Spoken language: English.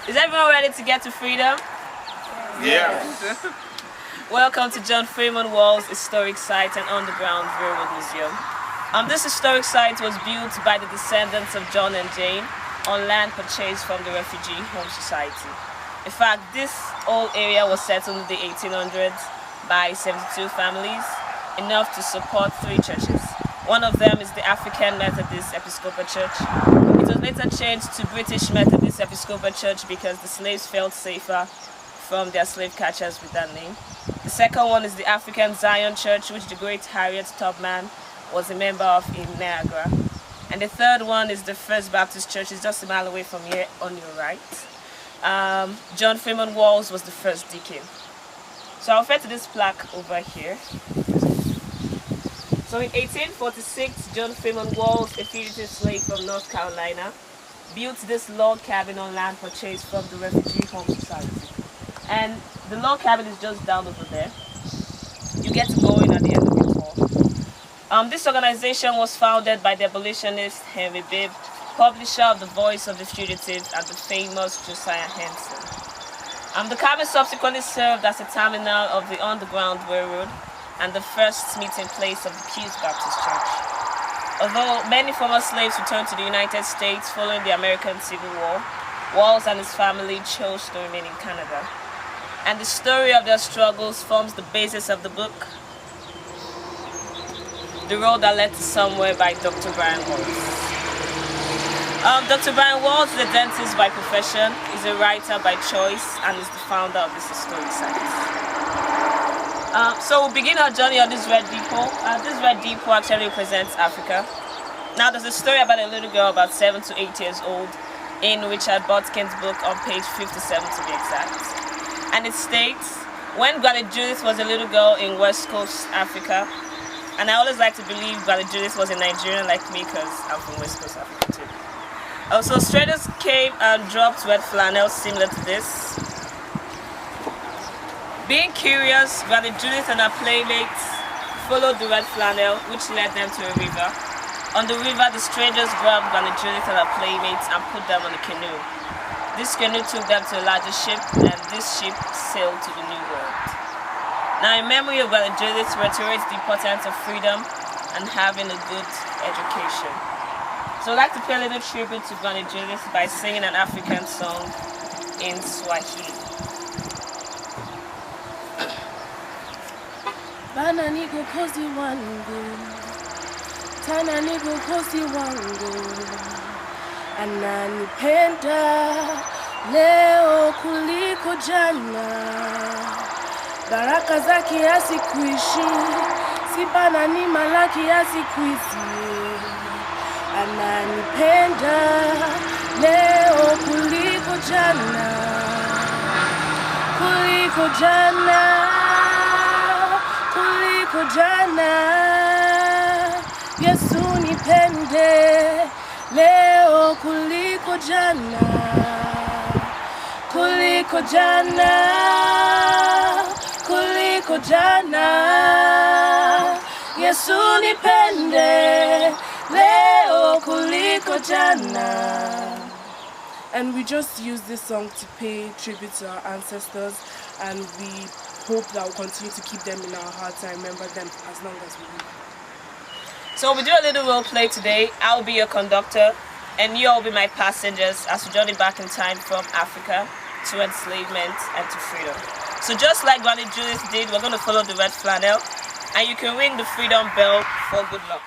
Is everyone ready to get to freedom? Yes. Welcome to John Freeman Wall's historic site and underground railroad museum. This historic site was built by the descendants of John and Jane on land purchased from the Refugee Home Society. In fact, this whole area was settled in the 1800s by 72 families, enough to support 3 churches. One of them is the African Methodist Episcopal Church. It was later changed to British Methodist Episcopal Church because the slaves felt safer from their slave catchers with that name. The second one is the African Zion Church, which the great Harriet Tubman was a member of in Niagara. And the third one is the First Baptist Church. It's just a mile away from here on your right. John Freeman Walls was the first deacon. So I'll refer to this plaque over here. So in 1846, John Freeman Walls, a fugitive slave from North Carolina, built this log cabin on land purchased from the Refugee Home Society. And the log cabin is just down over there. You get to go in at the end of it all. This organization was founded by the abolitionist Henry Bibb, publisher of The Voice of the Fugitive and the famous Josiah Henson. The cabin subsequently served as a terminal of the Underground Railroad and the first meeting place of the Pews Baptist Church. Although many former slaves returned to the United States following the American Civil War, Walls and his family chose to remain in Canada. And the story of their struggles forms the basis of the book, The Road That Led to Somewhere by Dr. Brian Walls. Dr. Brian Walls is a dentist by profession, is a writer by choice, and is the founder of this historic site. So we'll begin our journey on this red depot. This red depot actually represents Africa. Now there's a story about a little girl about 7 to 8 years old in Richard Botkin's book on page 57 to be exact. And it states, when Granny Judith was a little girl in West Coast Africa, and I always like to believe Granny Judith was a Nigerian like me because I'm from West Coast Africa too. So strangers came and dropped red flannels similar to this. Being curious, Granny Judith and her playmates followed the red flannel, which led them to a river. On the river, the strangers grabbed Granny Judith and her playmates and put them on a canoe. This canoe took them to a larger ship, and this ship sailed to the New World. Now, in memory of Granny Judith, reiterates the importance of freedom and having a good education. So I'd like to pay a little tribute to Granny Judith by singing an African song in Swahili. Bana niko kosi wangu, tana niko kosi wangu, ananipenda leo kuliko jana, baraka za kiasi kuishi, si bana ni mala kiasi kuishi, ananipenda leo kuliko jana, kuliko jana. Jana, Yesu nipende leo kuliko jana, kuliko jana, kuliko jana, Yesu nipende leo kuliko jana. And we just use this song to pay tribute to our ancestors, and we hope that we'll continue to keep them in our hearts and remember them as long as we live. So we do a little role play today. I'll be your conductor and you'll be my passengers as we journey back in time from Africa to enslavement and to freedom. So just like Granny Judith did, we're going to follow the red flannel and you can ring the freedom bell for good luck.